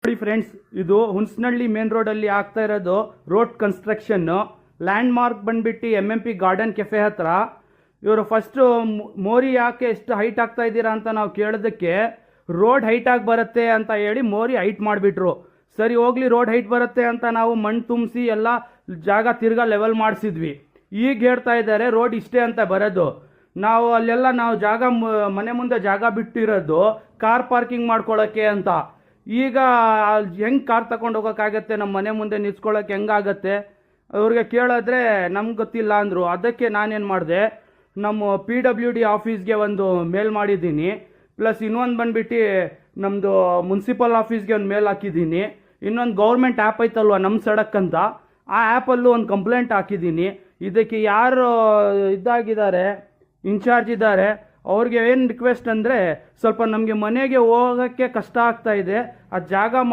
ನೋಡಿ ಫ್ರೆಂಡ್ಸ್, ಇದು ಹುಣಸನಹಳ್ಳಿ ಮೇನ್ ರೋಡಲ್ಲಿ ಆಗ್ತಾ ಇರೋದು ರೋಡ್ ಕನ್ಸ್ಟ್ರಕ್ಷನ್ನು. ಲ್ಯಾಂಡ್ ಮಾರ್ಕ್ ಬಂದ್ಬಿಟ್ಟು MP ಗಾರ್ಡನ್ ಕೆಫೆ ಹತ್ರ. ಇವರು ಫಸ್ಟು ಮೋರಿ ಯಾಕೆ ಎಷ್ಟು ಹೈಟ್ ಆಗ್ತಾ ಇದ್ದೀರಾ ಅಂತ ನಾವು ಕೇಳೋದಕ್ಕೆ ರೋಡ್ ಹೈಟ್ ಆಗಿ ಬರುತ್ತೆ ಅಂತ ಹೇಳಿ ಮೋರಿ ಹೈಟ್ ಮಾಡಿಬಿಟ್ರು. ಸರಿ ಹೋಗ್ಲಿ, ರೋಡ್ ಹೈಟ್ ಬರುತ್ತೆ ಅಂತ ನಾವು ಮಣ್ಣು ತುಂಬಿಸಿ ಎಲ್ಲ ಜಾಗ ತಿರ್ಗಾ ಲೆವೆಲ್ ಮಾಡಿಸಿದ್ವಿ. ಈಗ ಹೇಳ್ತಾ ಇದ್ದಾರೆ ರೋಡ್ ಇಷ್ಟೇ ಅಂತ ಬರೋದು. ನಾವು ಅಲ್ಲೆಲ್ಲ ನಾವು ಜಾಗ ಮನೆ ಮುಂದೆ ಜಾಗ ಬಿಟ್ಟಿರೋದು ಕಾರ್ ಪಾರ್ಕಿಂಗ್ ಮಾಡ್ಕೊಳ್ಳೋಕ್ಕೆ ಅಂತ. ಈಗ ಹೆಂಗೆ ಕಾರ್ ತಗೊಂಡು ಹೋಗೋಕ್ಕಾಗತ್ತೆ, ನಮ್ಮ ಮನೆ ಮುಂದೆ ನಿಲ್ಸ್ಕೊಳ್ಳೋಕೆ ಹೆಂಗಾಗತ್ತೆ? ಅವ್ರಿಗೆ ಕೇಳಿದ್ರೆ ನಮ್ಗೆ ಗೊತ್ತಿಲ್ಲ ಅಂದರು. ಅದಕ್ಕೆ ನಾನೇನು ಮಾಡಿದೆ, ನಮ್ಮ PWD ಆಫೀಸ್ಗೆ ಒಂದು ಮೇಲ್ ಮಾಡಿದ್ದೀನಿ, ಪ್ಲಸ್ ಇನ್ನೊಂದು ಬಂದ್ಬಿಟ್ಟು ನಮ್ಮದು ಮುನ್ಸಿಪಲ್ ಆಫೀಸ್ಗೆ ಒಂದು ಮೇಲ್ ಹಾಕಿದ್ದೀನಿ. ಇನ್ನೊಂದು ಗೌರ್ಮೆಂಟ್ ಆ್ಯಪ್ ಐತಲ್ವ ನಮ್ಮ ಸಡಕ್ ಅಂತ, ಆ ಆ್ಯಪಲ್ಲೂ ಒಂದು ಕಂಪ್ಲೇಂಟ್ ಹಾಕಿದ್ದೀನಿ. ಇದಕ್ಕೆ ಯಾರು ಇದಾಗಿದ್ದಾರೆ, ಇನ್ಚಾರ್ಜ್ ಇದ್ದಾರೆ, ಅವ್ರಿಗೆ ಏನು ರಿಕ್ವೆಸ್ಟ್ ಅಂದರೆ ಸ್ವಲ್ಪ ನಮಗೆ ಮನೆಗೆ ಹೋಗೋಕ್ಕೆ ಕಷ್ಟ ಆಗ್ತಾ ಇದೆ, ಆ ಜಾಗ